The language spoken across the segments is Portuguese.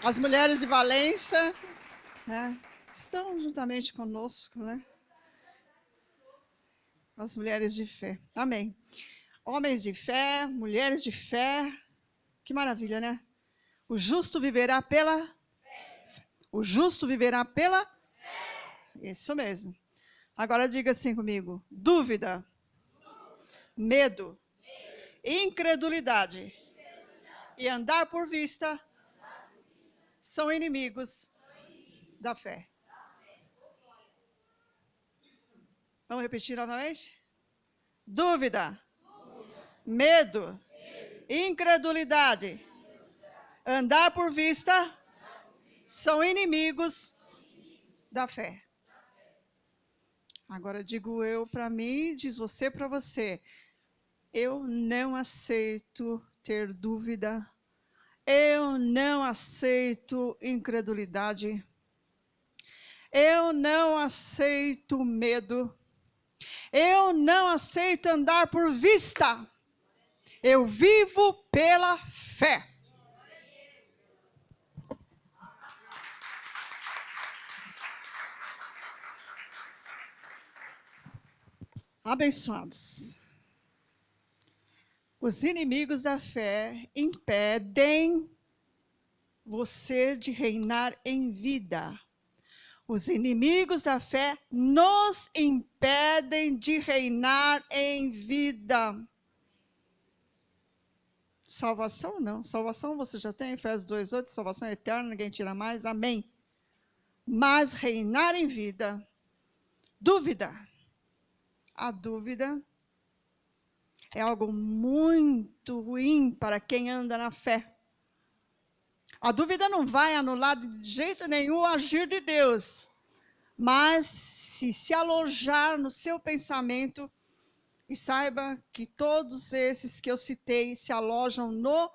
As mulheres de Valença, né, estão juntamente conosco, né? As mulheres de fé. Amém. Homens de fé, mulheres de fé. Que maravilha, né? O justo viverá pela fé. O justo viverá pela fé. Isso mesmo. Agora diga assim comigo: dúvida, medo, incredulidade e andar por vista são inimigos da fé. Vamos repetir novamente? Dúvida, medo, incredulidade, andar por vista são inimigos da fé. Agora digo eu para mim, diz você para você. Eu não aceito ter dúvida. Eu não aceito incredulidade. Eu não aceito medo. Eu não aceito andar por vista. Eu vivo pela fé. Abençoados. Os inimigos da fé impedem você de reinar em vida. Os inimigos da fé nos impedem de reinar em vida. Salvação não. Salvação você já tem, Efésios 2:8, salvação eterna, ninguém tira mais, amém. Mas reinar em vida, dúvida. A dúvida é algo muito ruim para quem anda na fé. A dúvida não vai anular de jeito nenhum o agir de Deus. Mas se alojar no seu pensamento, e saiba que todos esses que eu citei se alojam no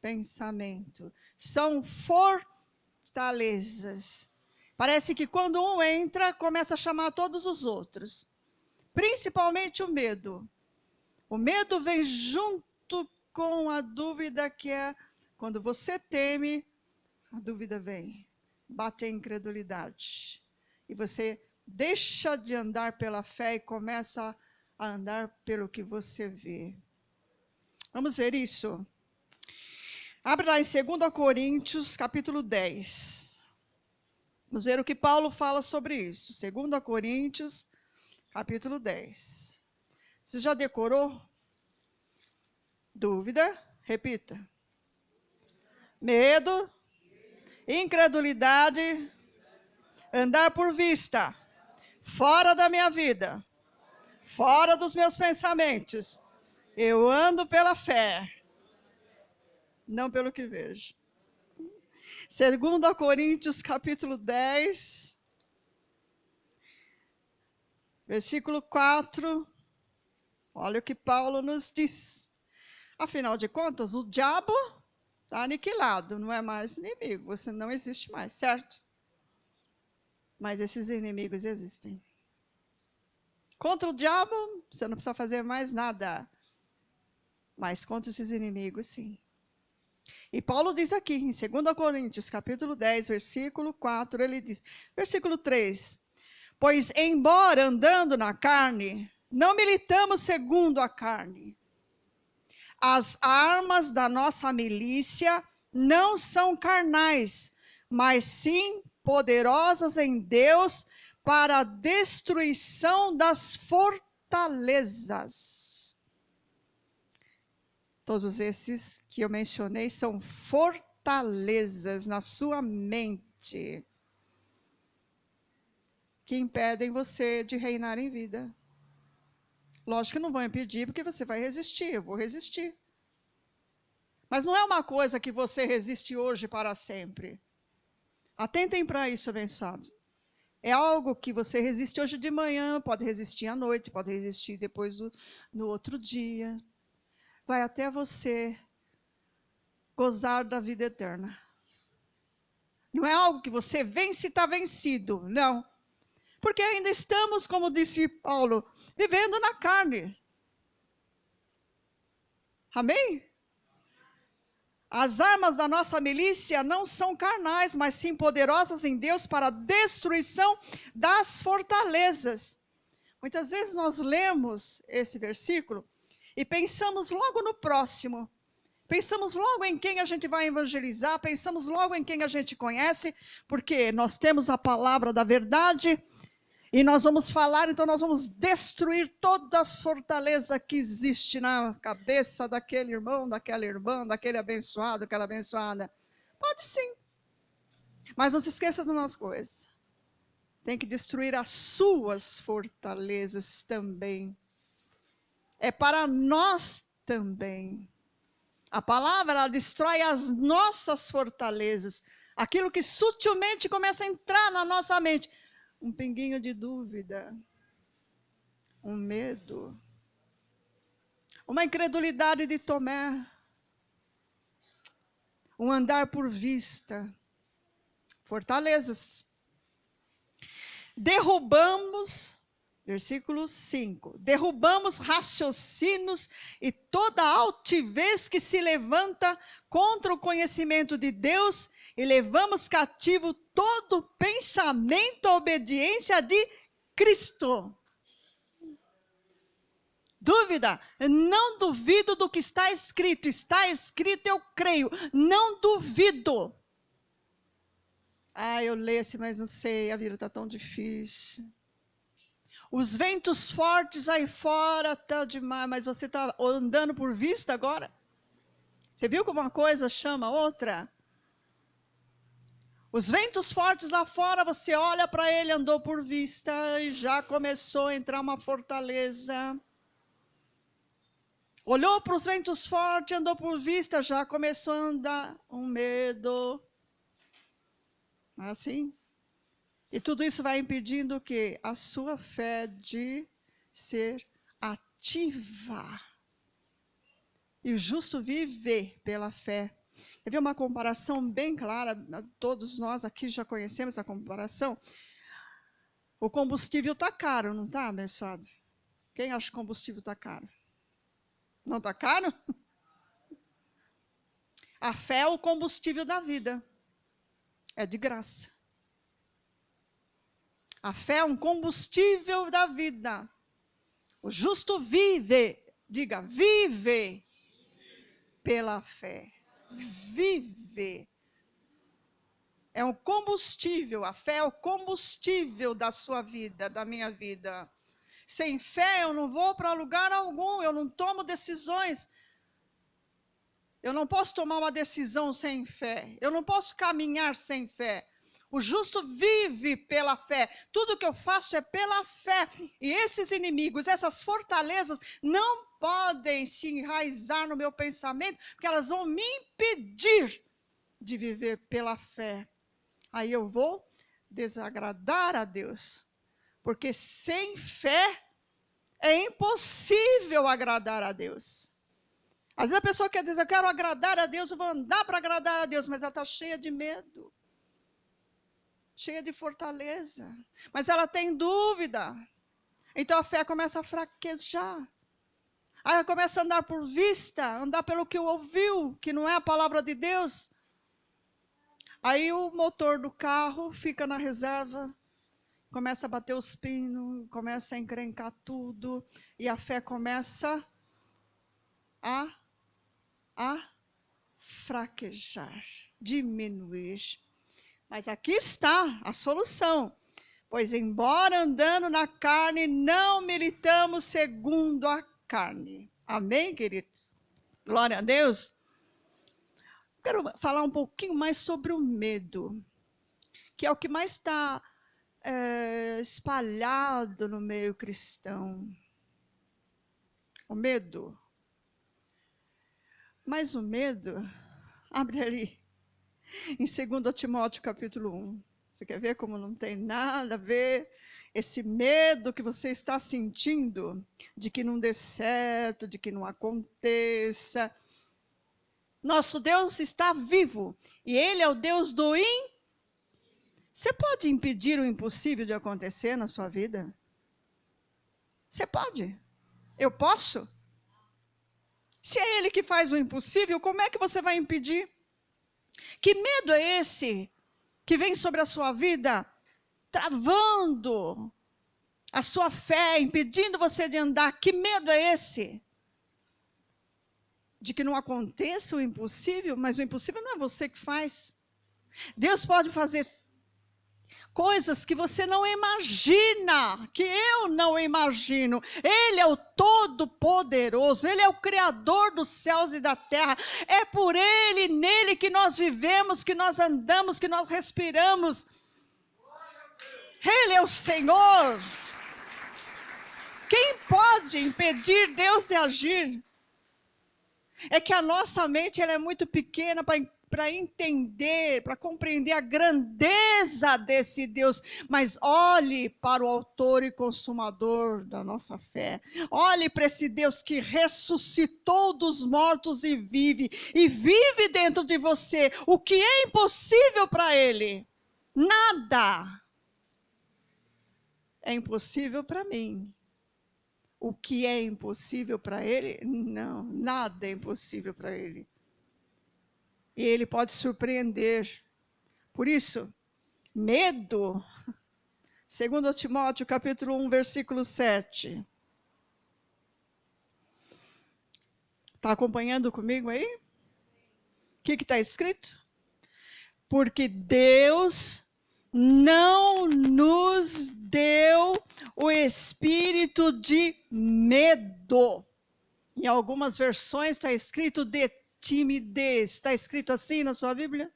pensamento. São fortalezas. Parece que quando um entra, começa a chamar todos os outros. Principalmente o medo. O medo vem junto com a dúvida, que é quando você teme, a dúvida vem. Bate a incredulidade. E você deixa de andar pela fé e começa a andar pelo que você vê. Vamos ver isso? Abre lá em 2 Coríntios, capítulo 10. Vamos ver o que Paulo fala sobre isso. 2 Coríntios, capítulo 10. Você já decorou? Dúvida? Repita. Medo, incredulidade, andar por vista, fora da minha vida, fora dos meus pensamentos. Eu ando pela fé, não pelo que vejo. 2 Coríntios, capítulo 10, versículo 4. Olha o que Paulo nos diz. Afinal de contas, o diabo está aniquilado, não é mais inimigo, você não existe mais, certo? Mas esses inimigos existem. Contra o diabo, você não precisa fazer mais nada. Mas contra esses inimigos, sim. E Paulo diz aqui, em 2 Coríntios, capítulo 10, versículo 4, ele diz, versículo 3, pois embora andando na carne, não militamos segundo a carne. As armas da nossa milícia não são carnais, mas sim poderosas em Deus para a destruição das fortalezas. Todos esses que eu mencionei são fortalezas na sua mente que impedem você de reinar em vida. Lógico que não vão impedir, porque você vai resistir, eu vou resistir. Mas não é uma coisa que você resiste hoje para sempre. Atentem para isso, abençoados. É algo que você resiste hoje de manhã, pode resistir à noite, pode resistir depois no outro dia. Vai até você gozar da vida eterna. Não é algo que você vence e está vencido, não. Porque ainda estamos, como disse Paulo, vivendo na carne. Amém? As armas da nossa milícia não são carnais, mas sim poderosas em Deus para a destruição das fortalezas. Muitas vezes nós lemos esse versículo e pensamos logo no próximo. Pensamos logo em quem a gente vai evangelizar, pensamos logo em quem a gente conhece, porque nós temos a palavra da verdade e nós vamos falar, então nós vamos destruir toda a fortaleza que existe na cabeça daquele irmão, daquela irmã, daquele abençoado, daquela abençoada. Pode sim, mas não se esqueça de umas coisas. Tem que destruir as suas fortalezas também. É para nós também. A palavra, ela destrói as nossas fortalezas. Aquilo que sutilmente começa a entrar na nossa mente. Um pinguinho de dúvida. Um medo. Uma incredulidade de Tomé. Um andar por vista. Fortalezas. Derrubamos, versículo 5, derrubamos raciocínios e toda altivez que se levanta contra o conhecimento de Deus e levamos cativo todo pensamento à obediência de Cristo. Dúvida? Não duvido do que está escrito, eu creio, não duvido. Eu leio assim, mas não sei, a vida está tão difícil. Os ventos fortes aí fora tá demais, mas você está andando por vista agora? Você viu como uma coisa chama a outra? Os ventos fortes lá fora, você olha para ele, andou por vista e já começou a entrar uma fortaleza. Olhou para os ventos fortes, andou por vista, já começou a andar um medo. Assim? E tudo isso vai impedindo o quê? A sua fé de ser ativa. E o justo vive pela fé. Quer ver uma comparação bem clara? Todos nós aqui já conhecemos a comparação. O combustível está caro, não está, abençoado? Quem acha que o combustível está caro? Não está caro? A fé é o combustível da vida. É de graça. A fé é um combustível da vida. O justo vive, diga, vive pela fé. Vive. É um combustível, a fé é o combustível da sua vida, da minha vida. Sem fé eu não vou para lugar algum, eu não tomo decisões. Eu não posso tomar uma decisão sem fé. Eu não posso caminhar sem fé. O justo vive pela fé. Tudo que eu faço é pela fé. E esses inimigos, essas fortalezas, não podem se enraizar no meu pensamento, porque elas vão me impedir de viver pela fé. Aí eu vou desagradar a Deus. Porque sem fé é impossível agradar a Deus. Às vezes a pessoa quer dizer, eu quero agradar a Deus, eu vou andar para agradar a Deus, mas ela está cheia de medo. Cheia de fortaleza, mas ela tem dúvida, então a fé começa a fraquejar, aí ela começa a andar por vista, andar pelo que ouviu, que não é a palavra de Deus, aí o motor do carro fica na reserva, começa a bater os pinos, começa a encrencar tudo, e a fé começa a fraquejar, diminuir. Mas aqui está a solução. Pois embora andando na carne, não militamos segundo a carne. Amém, querido? Glória a Deus. Quero falar um pouquinho mais sobre o medo, que é o que mais está espalhado no meio cristão. O medo. Mas o medo, abre ali, em 2 Timóteo capítulo 1. Você quer ver como não tem nada a ver esse medo que você está sentindo de que não dê certo, de que não aconteça? Nosso Deus está vivo e Ele é o Deus do Você pode impedir o impossível de acontecer na sua vida? Você pode. Eu posso? Se é Ele que faz o impossível, como é que você vai impedir? Que medo é esse que vem sobre a sua vida, travando a sua fé, impedindo você de andar? Que medo é esse? De que não aconteça o impossível, mas o impossível não é você que faz. Deus pode fazer coisas que você não imagina, que eu não imagino. Ele é o Todo-Poderoso, Ele é o Criador dos céus e da terra. É por Ele, nele que nós vivemos, que nós andamos, que nós respiramos. Ele é o Senhor. Quem pode impedir Deus de agir? É que a nossa mente ela é muito pequena para entender, para compreender a grandeza desse Deus. Mas olhe para o autor e consumador da nossa fé. Olhe para esse Deus que ressuscitou dos mortos e vive dentro de você. O que é impossível para Ele? Nada é impossível para mim. O que é impossível para Ele? Não, nada é impossível para Ele. E Ele pode surpreender. Por isso, medo. 2 Timóteo, capítulo 1, versículo 7. Está acompanhando comigo aí? O que está escrito? Porque Deus não nos deu o espírito de medo. Em algumas versões está escrito de timidez. Está escrito assim na sua Bíblia?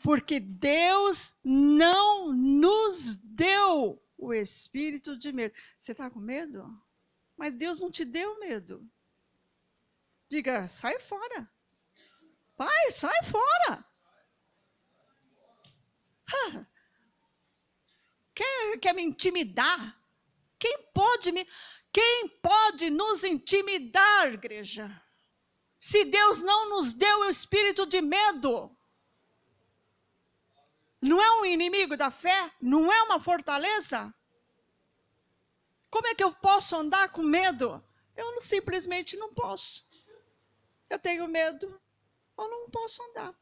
Porque Deus não nos deu o espírito de medo. Você está com medo? Mas Deus não te deu medo. Diga, sai fora. Pai, sai fora. Quer me intimidar? Quem pode nos intimidar, igreja? Se Deus não nos deu o espírito de medo. Não é um inimigo da fé? Não é uma fortaleza? Como é que eu posso andar com medo? Eu simplesmente não posso. Eu tenho medo, eu não posso andar.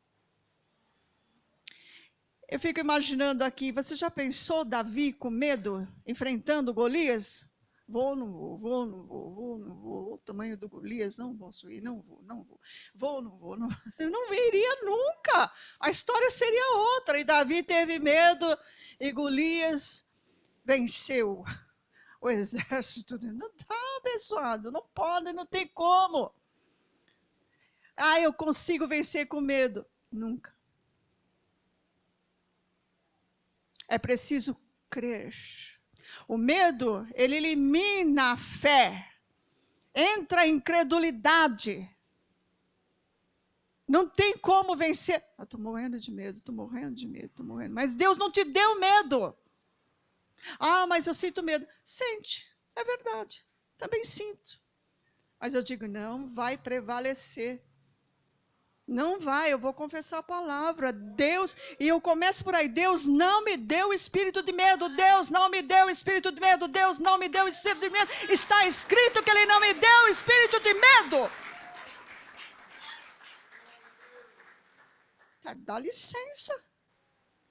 Eu fico imaginando aqui, você já pensou Davi com medo, enfrentando Golias? Vou, não vou, vou, não vou, vou, não vou. O tamanho do Golias, não vou subir, não vou, não vou. Vou, não vou, não vou. Eu não iria nunca. A história seria outra. E Davi teve medo e Golias venceu o exército. Não está abençoado, não pode, não tem como. Eu consigo vencer com medo. Nunca. É preciso crer. O medo, ele elimina a fé. Entra a incredulidade. Não tem como vencer. Estou morrendo de medo, estou morrendo de medo, estou morrendo. Mas Deus não te deu medo. Mas eu sinto medo. Sente, é verdade. Também sinto. Mas eu digo, não vai prevalecer. Não vai, eu vou confessar a palavra. Deus, e eu começo por aí. Deus não me deu o espírito de medo. Deus não me deu o espírito de medo. Deus não me deu o espírito de medo. Está escrito que Ele não me deu o espírito de medo. Dá licença.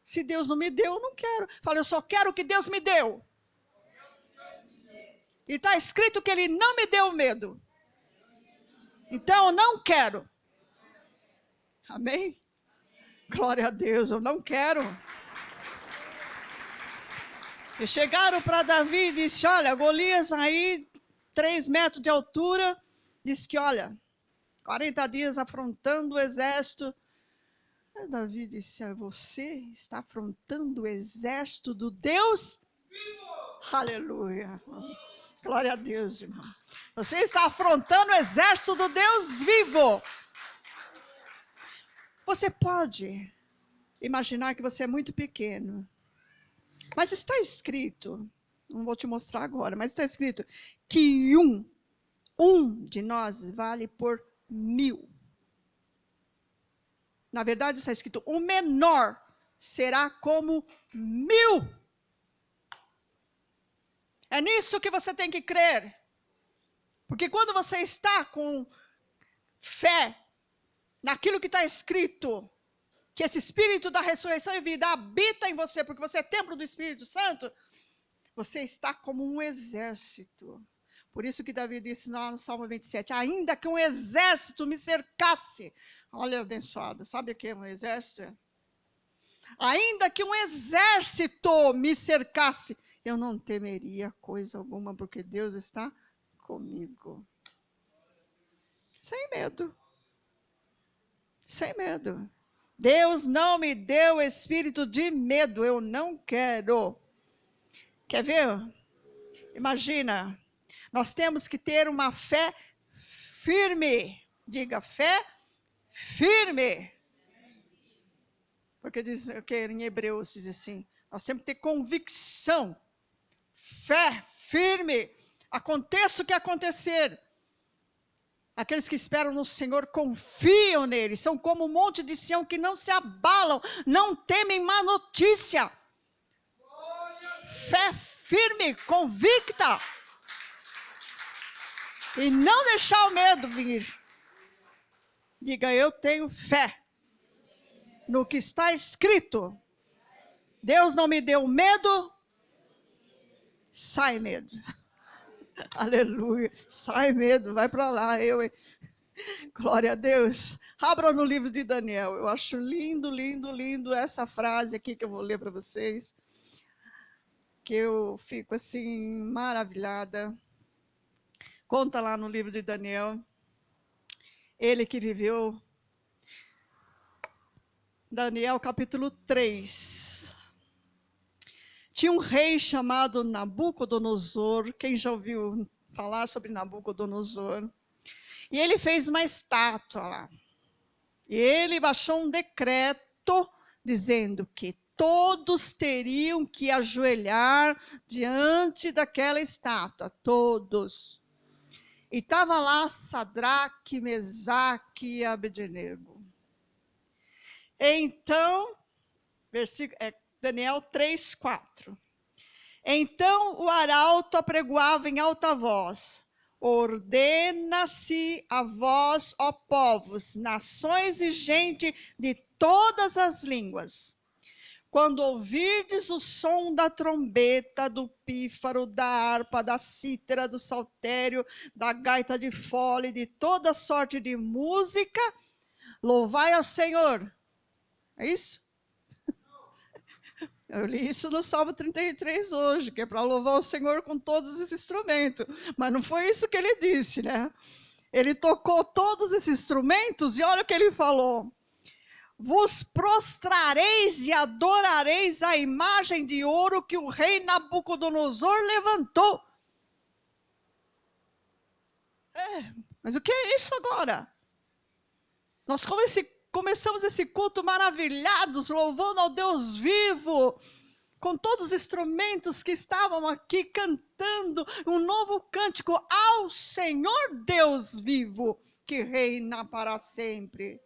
Se Deus não me deu, eu não quero. Fala, eu só quero o que Deus me deu. E está escrito que Ele não me deu medo. Então eu não quero. Amém? Glória a Deus, eu não quero. E chegaram para Davi e disse, olha, Golias aí, 3 metros de altura, disse que, olha, 40 dias afrontando o exército. Aí Davi disse, você está afrontando o exército do Deus vivo. Aleluia. Glória a Deus, irmão. Você está afrontando o exército do Deus vivo. Você pode imaginar que você é muito pequeno. Mas está escrito, não vou te mostrar agora, mas está escrito que um de nós vale por 1000. Na verdade está escrito, o menor será como 1000. É nisso que você tem que crer. Porque quando você está com fé naquilo que está escrito, que esse Espírito da ressurreição e vida habita em você, porque você é templo do Espírito Santo, você está como um exército. Por isso que Davi disse lá no Salmo 27, ainda que um exército me cercasse. Olha, abençoado, sabe o que é um exército? Ainda que um exército me cercasse, eu não temeria coisa alguma, porque Deus está comigo. Sem medo. Sem medo. Deus não me deu espírito de medo, eu não quero. Quer ver? Imagina, nós temos que ter uma fé firme. Diga, fé firme. Porque diz, em Hebreus diz assim, nós temos que ter convicção, fé firme. Aconteça o que acontecer. Aqueles que esperam no Senhor confiam nele, são como um monte de Sião que não se abalam, não temem má notícia. Fé firme, convicta. E não deixar o medo vir. Diga, eu tenho fé no que está escrito. Deus não me deu medo, sai medo. Aleluia, sai medo, vai para lá, glória a Deus. Abra no livro de Daniel, eu acho lindo, lindo, lindo essa frase aqui que eu vou ler para vocês, que eu fico assim, maravilhada. Conta lá no livro de Daniel, ele que viveu, Daniel capítulo 3. Tinha um rei chamado Nabucodonosor. Quem já ouviu falar sobre Nabucodonosor? E ele fez uma estátua lá. E ele baixou um decreto dizendo que todos teriam que ajoelhar diante daquela estátua. Todos. E estava lá Sadraque, Mesaque e Abednego. Então, Daniel 3:4. Então o arauto apregoava em alta voz: ordena-se a vós, ó povos, nações e gente de todas as línguas. Quando ouvirdes o som da trombeta, do pífaro, da harpa, da cítara, do saltério, da gaita de fole, de toda sorte de música, louvai ao Senhor. É isso? Eu li isso no Salmo 33 hoje, que é para louvar o Senhor com todos esses instrumentos. Mas não foi isso que ele disse, né? Ele tocou todos esses instrumentos e olha o que ele falou. Vos prostrareis e adorareis a imagem de ouro que o rei Nabucodonosor levantou. Mas o que é isso agora? Nós começamos esse culto maravilhados, louvando ao Deus vivo, com todos os instrumentos que estavam aqui cantando um novo cântico ao Senhor Deus vivo, que reina para sempre.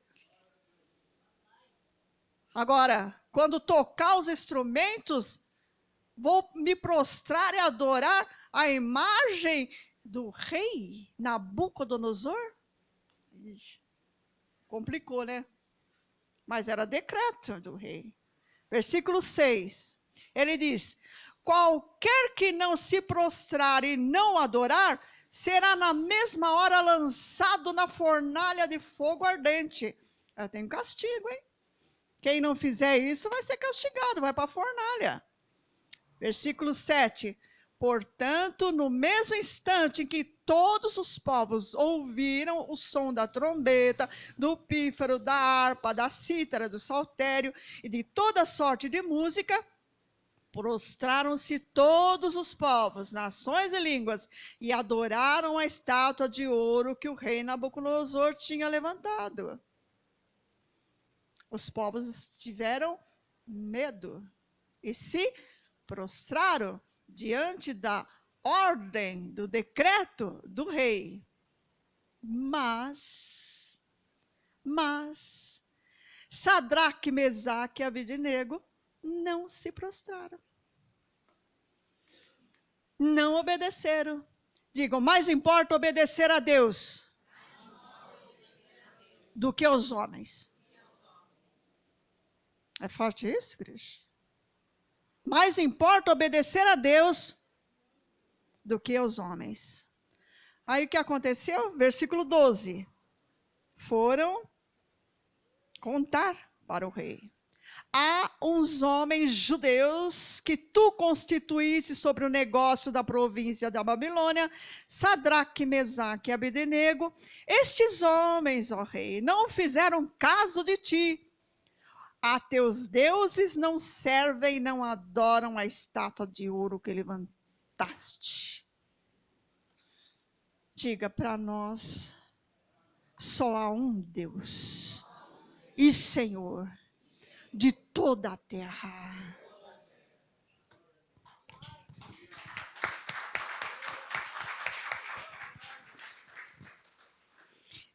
Agora, quando tocar os instrumentos, vou me prostrar e adorar a imagem do rei Nabucodonosor? Ixi, complicou, né? Mas era decreto do rei. Versículo 6, ele diz: qualquer que não se prostrar e não adorar, será na mesma hora lançado na fornalha de fogo ardente. Tem castigo, hein? Quem não fizer isso vai ser castigado, vai para a fornalha. Versículo 7, portanto, no mesmo instante em que todos os povos ouviram o som da trombeta, do pífaro, da harpa, da cítara, do saltério e de toda sorte de música, prostraram-se todos os povos, nações e línguas, e adoraram a estátua de ouro que o rei Nabucodonosor tinha levantado. Os povos tiveram medo e se prostraram diante da ordem, do decreto do rei. Mas Sadraque, Mesaque e Abednego não se prostraram. Não obedeceram. Digam, mais importa obedecer a Deus do que aos homens. É forte isso, igreja? Mais importa obedecer a Deus do que aos homens. Aí o que aconteceu? Versículo 12. Foram contar para o rei. Há uns homens judeus que tu constituísse sobre o negócio da província da Babilônia, Sadraque, Mesaque e Abdenego. Estes homens, ó rei, não fizeram caso de ti. A teus deuses não servem e não adoram a estátua de ouro que levantaste. Diga para nós, só há um Deus e Senhor de toda a terra.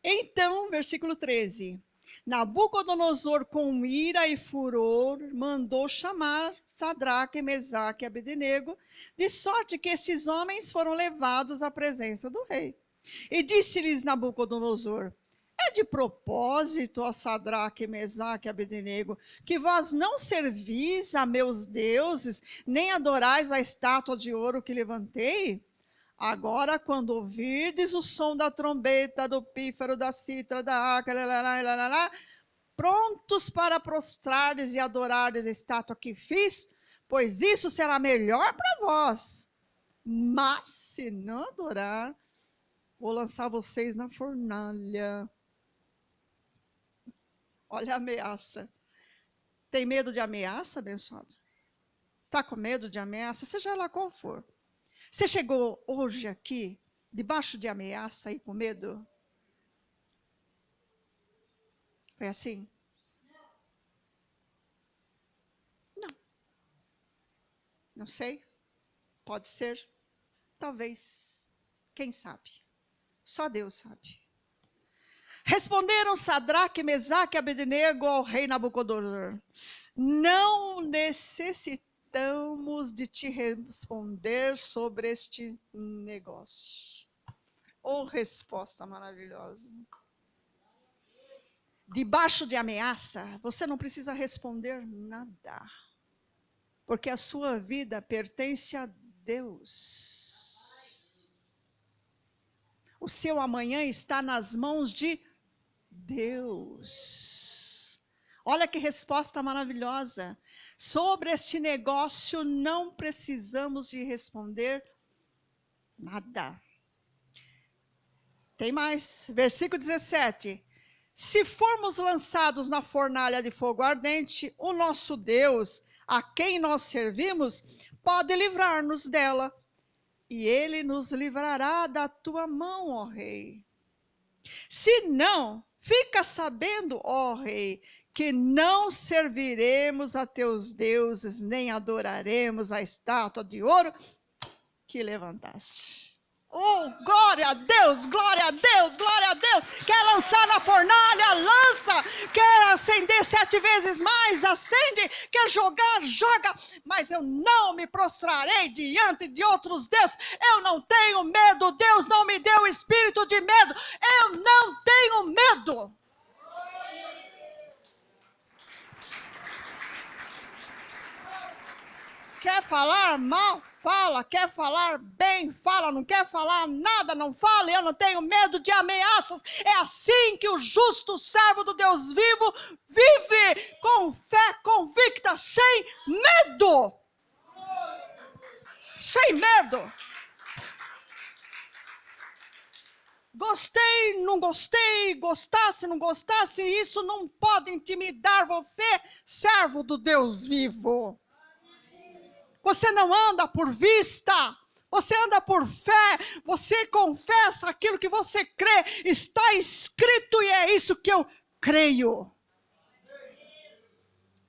Então, versículo 13. Nabucodonosor, com ira e furor, mandou chamar Sadraque, Mesaque e Abdenego, de sorte que esses homens foram levados à presença do rei. E disse-lhes Nabucodonosor: é de propósito, ó Sadraque, Mesaque e Abdenego, que vós não servis a meus deuses, nem adorais a estátua de ouro que levantei? Agora, quando ouvirdes o som da trombeta, do pífaro, da cítara, da arca, prontos para prostrardes e adorardes a estátua que fiz, pois isso será melhor para vós. Mas, se não adorar, vou lançar vocês na fornalha. Olha a ameaça. Tem medo de ameaça, abençoado? Está com medo de ameaça? Seja lá qual for. Você chegou hoje aqui, debaixo de ameaça e com medo? Foi assim? Não. Não sei. Pode ser. Talvez. Quem sabe? Só Deus sabe. Responderam Sadraque, Mesaque e Abdenego ao rei Nabucodonosor: não necessitamos de te responder sobre este negócio. Oh, resposta maravilhosa. Debaixo de ameaça, você não precisa responder nada, porque a sua vida pertence a Deus. O seu amanhã está nas mãos de Deus. Olha que resposta maravilhosa. Sobre este negócio não precisamos de responder nada. Tem mais, versículo 17. Se formos lançados na fornalha de fogo ardente, o nosso Deus, a quem nós servimos, pode livrar-nos dela, e ele nos livrará da tua mão, ó rei. Se não, fica sabendo, ó rei, que não serviremos a teus deuses, nem adoraremos a estátua de ouro que levantaste. Oh, glória a Deus, glória a Deus, glória a Deus. Quer lançar na fornalha, lança. Quer acender 7 vezes mais, acende. Quer jogar, joga. Mas eu não me prostrarei diante de outros deuses. Eu não tenho medo, Deus não me deu espírito de medo. Eu não tenho medo. Quer falar mal? Fala. Quer falar bem? Fala. Não quer falar nada? Não fala. Eu não tenho medo de ameaças. É assim que o justo servo do Deus vivo vive, com fé convicta, sem medo. Sem medo. Gostei, não gostei, gostasse, não gostasse, isso não pode intimidar você, servo do Deus vivo. Você não anda por vista, você anda por fé, você confessa aquilo que você crê, está escrito e é isso que eu creio.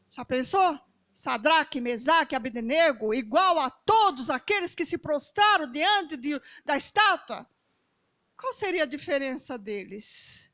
Já pensou? Sadraque, Mesaque, Abdenego, igual a todos aqueles que se prostraram diante da estátua. Qual seria a diferença deles?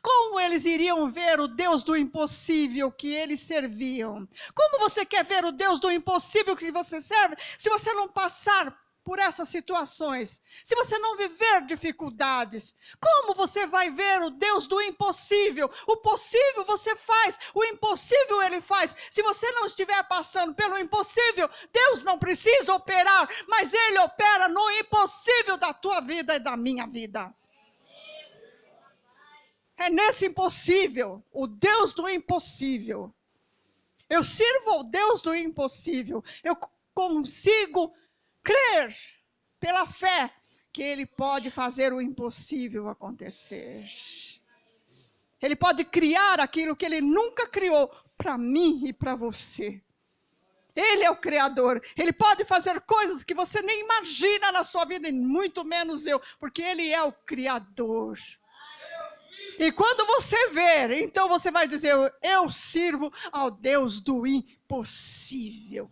Como eles iriam ver o Deus do impossível que eles serviam? Como você quer ver o Deus do impossível que você serve, se você não passar por essas situações, se você não viver dificuldades, como você vai ver o Deus do impossível? O possível você faz, o impossível Ele faz. Se você não estiver passando pelo impossível, Deus não precisa operar, mas Ele opera no impossível da tua vida e da minha vida. É nesse impossível, o Deus do impossível. Eu sirvo ao Deus do impossível. Eu consigo crer pela fé que Ele pode fazer o impossível acontecer. Ele pode criar aquilo que Ele nunca criou para mim e para você. Ele é o Criador. Ele pode fazer coisas que você nem imagina na sua vida, e muito menos eu, porque Ele é o Criador. E quando você ver, então você vai dizer, eu sirvo ao Deus do impossível.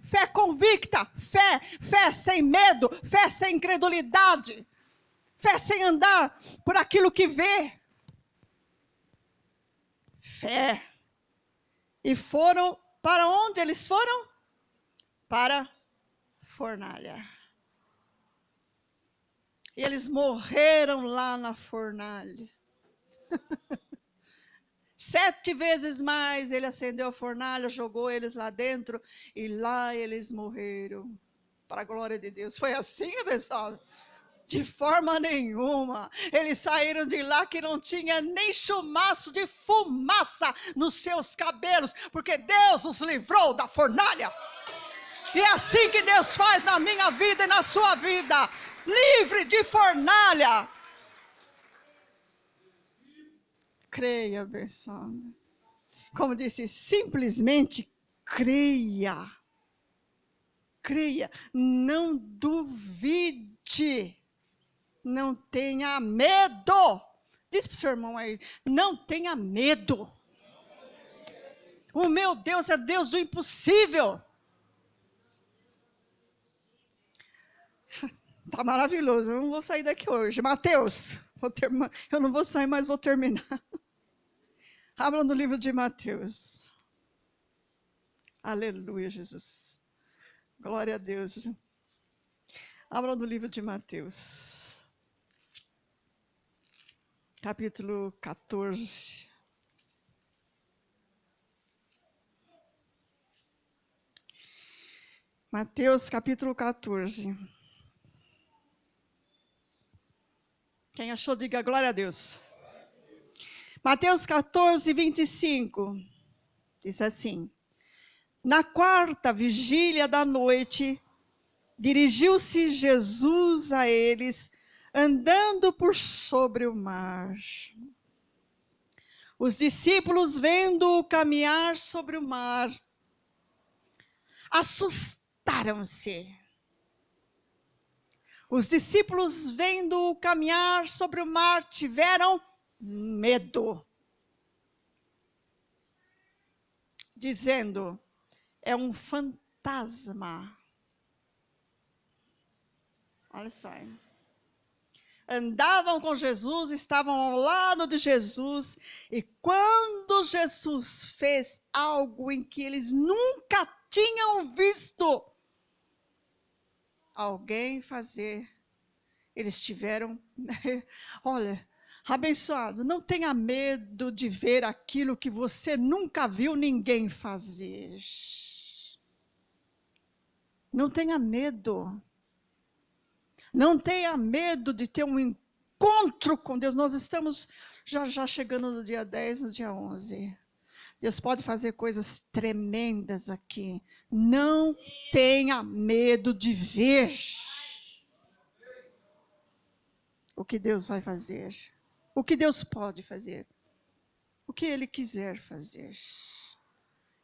Fé convicta, fé sem medo, fé sem incredulidade, fé sem andar por aquilo que vê. Fé. E foram, para onde eles foram? Para fornalha. E eles morreram lá na fornalha. 7 vezes mais ele acendeu a fornalha, jogou eles lá dentro e lá eles morreram. Para a glória de Deus. Foi assim, pessoal? De forma nenhuma. Eles saíram de lá que não tinha nem chumaço de fumaça nos seus cabelos, porque Deus os livrou da fornalha. E é assim que Deus faz na minha vida e na sua vida. Livre de fornalha. Creia, abençoado. Como disse, simplesmente creia. Creia. Não duvide. Não tenha medo. Diz para o seu irmão aí, não tenha medo. O meu Deus é Deus do impossível. Está maravilhoso, eu não vou sair daqui hoje. Mateus, eu não vou sair, mas vou terminar. Abra no livro de Mateus. Aleluia, Jesus. Glória a Deus. Abra no livro de Mateus. Capítulo 14. Mateus, capítulo 14. Quem achou, diga glória a Deus. Mateus 14, 25. Diz assim. Na 4ª vigília da noite, dirigiu-se Jesus a eles, andando por sobre o mar. Os discípulos, vendo-o caminhar sobre o mar, assustaram-se. Os discípulos, vendo-o caminhar sobre o mar, tiveram medo, dizendo, é um fantasma. Olha só. Andavam com Jesus, estavam ao lado de Jesus, e quando Jesus fez algo em que eles nunca tinham visto alguém fazer, eles tiveram, olha, abençoado, não tenha medo de ver aquilo que você nunca viu ninguém fazer. Não tenha medo. Não tenha medo de ter um encontro com Deus. Nós estamos já chegando no dia 10, no dia 11. Deus pode fazer coisas tremendas aqui. Não tenha medo de ver o que Deus vai fazer. O que Deus pode fazer. O que Ele quiser fazer.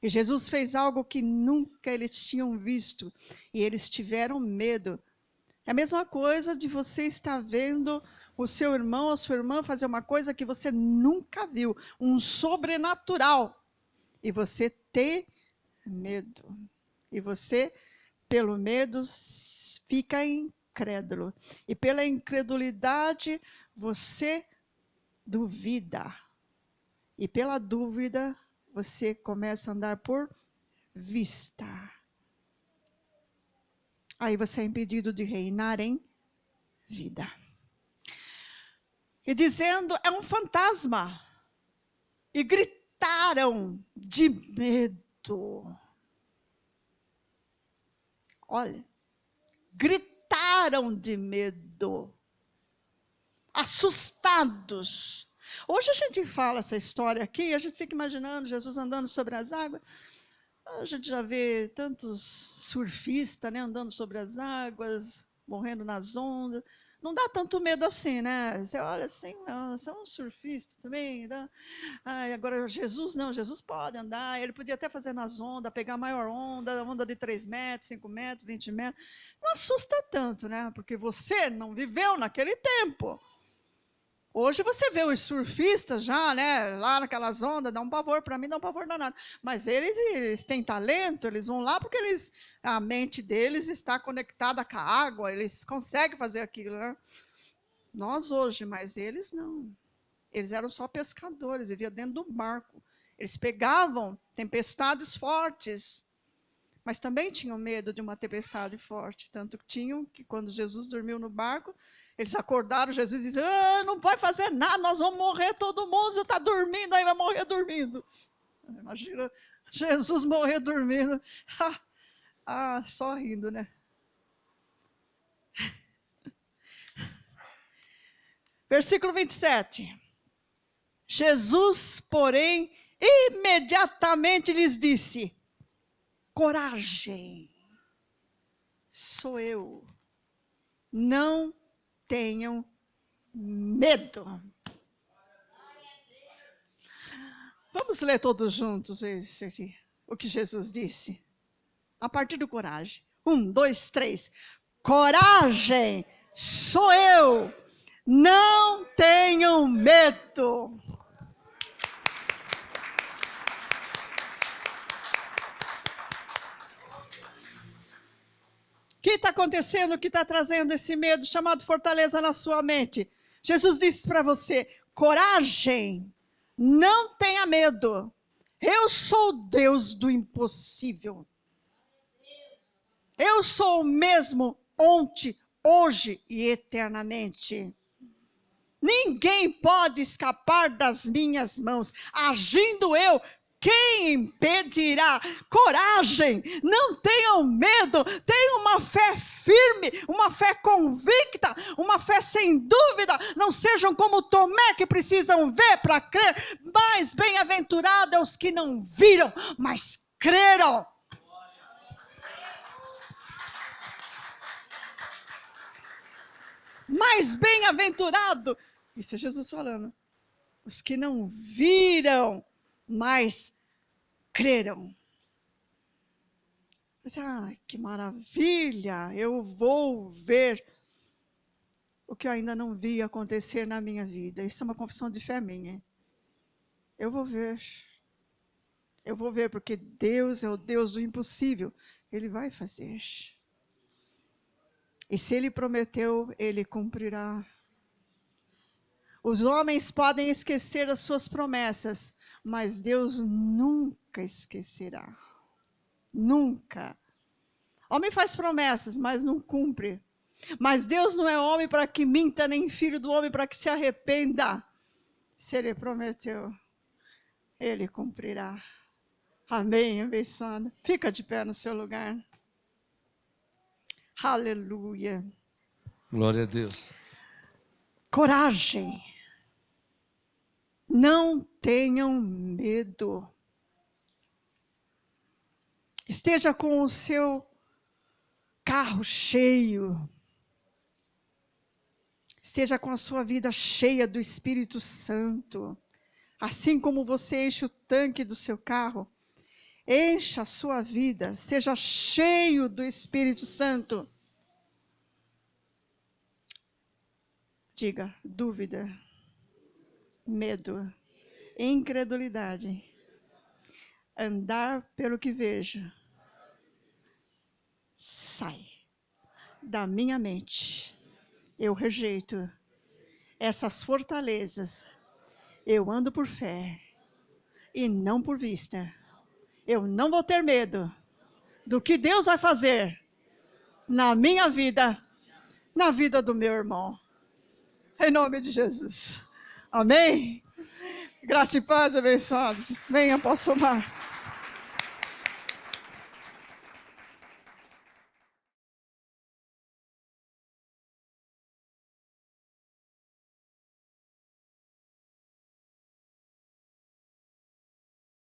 E Jesus fez algo que nunca eles tinham visto. E eles tiveram medo. É a mesma coisa de você estar vendo o seu irmão ou a sua irmã fazer uma coisa que você nunca viu. Um sobrenatural. E você tem medo. E você, pelo medo, fica incrédulo. E pela incredulidade, você duvida. E pela dúvida, você começa a andar por vista. Aí você é impedido de reinar em vida. E dizendo, é um fantasma. E gritaram de medo. Olha, gritaram de medo. Assustados. Hoje a gente fala essa história aqui, a gente fica imaginando Jesus andando sobre as águas. A gente já vê tantos surfistas, né, andando sobre as águas, morrendo nas ondas. Não dá tanto medo assim, né? Você olha assim, não, você é um surfista também. Né? Ai, agora Jesus não, Jesus pode andar, ele podia até fazer nas ondas, pegar a maior onda de 3 metros, 5 metros, 20 metros. Não assusta tanto, né? Porque você não viveu naquele tempo. Hoje você vê os surfistas já, né, lá naquelas ondas, dá um pavor, para mim dá um pavor danado. Mas eles têm talento, eles vão lá porque a mente deles está conectada com a água, eles conseguem fazer aquilo, né? Nós hoje, mas eles não. Eles eram só pescadores, viviam dentro do barco. Eles pegavam tempestades fortes, mas também tinham medo de uma tempestade forte. Tanto que tinham que quando Jesus dormiu no barco, eles acordaram, Jesus disse, não vai fazer nada, nós vamos morrer todo mundo, você está dormindo, aí vai morrer dormindo. Imagina Jesus morrer dormindo. Só rindo, né? Versículo 27. Jesus, porém, imediatamente lhes disse, coragem, sou eu, não tenham medo. Vamos ler todos juntos o que Jesus disse. A partir do coragem. 1, 2, 3. Coragem, sou eu, não tenham medo. O que está acontecendo? O que está trazendo esse medo chamado fortaleza na sua mente? Jesus disse para você, coragem, não tenha medo. Eu sou o Deus do impossível. Eu sou o mesmo ontem, hoje e eternamente. Ninguém pode escapar das minhas mãos. Agindo eu, quem impedirá? Coragem, não tenham medo, tenham uma fé firme, uma fé convicta, uma fé sem dúvida. Não sejam como Tomé, que precisam ver para crer. Mais bem-aventurados é os que não viram, mas creram. Mais bem-aventurado, isso é Jesus falando, os que não viram, mas creram. Que maravilha, eu vou ver o que eu ainda não vi acontecer na minha vida. Isso é uma confissão de fé minha. Eu vou ver porque Deus é o Deus do impossível, Ele vai fazer. E se Ele prometeu, Ele cumprirá. Os homens podem esquecer as suas promessas, mas Deus nunca esquecerá. Nunca. Homem faz promessas, mas não cumpre. Mas Deus não é homem para que minta, nem filho do homem para que se arrependa. Se Ele prometeu, Ele cumprirá. Amém, abençoada. Fica de pé no seu lugar. Aleluia. Glória a Deus. Coragem. Não tenham medo. Esteja com o seu carro cheio. Esteja com a sua vida cheia do Espírito Santo. Assim como você enche o tanque do seu carro, encha a sua vida, seja cheio do Espírito Santo. Diga, dúvida, medo, incredulidade, andar pelo que vejo, sai da minha mente. Eu rejeito essas fortalezas. Eu ando por fé e não por vista. Eu não vou ter medo do que Deus vai fazer na minha vida, na vida do meu irmão. Em nome de Jesus. Amém? Graça e paz, abençoados. Venha, apóstolo Marcos.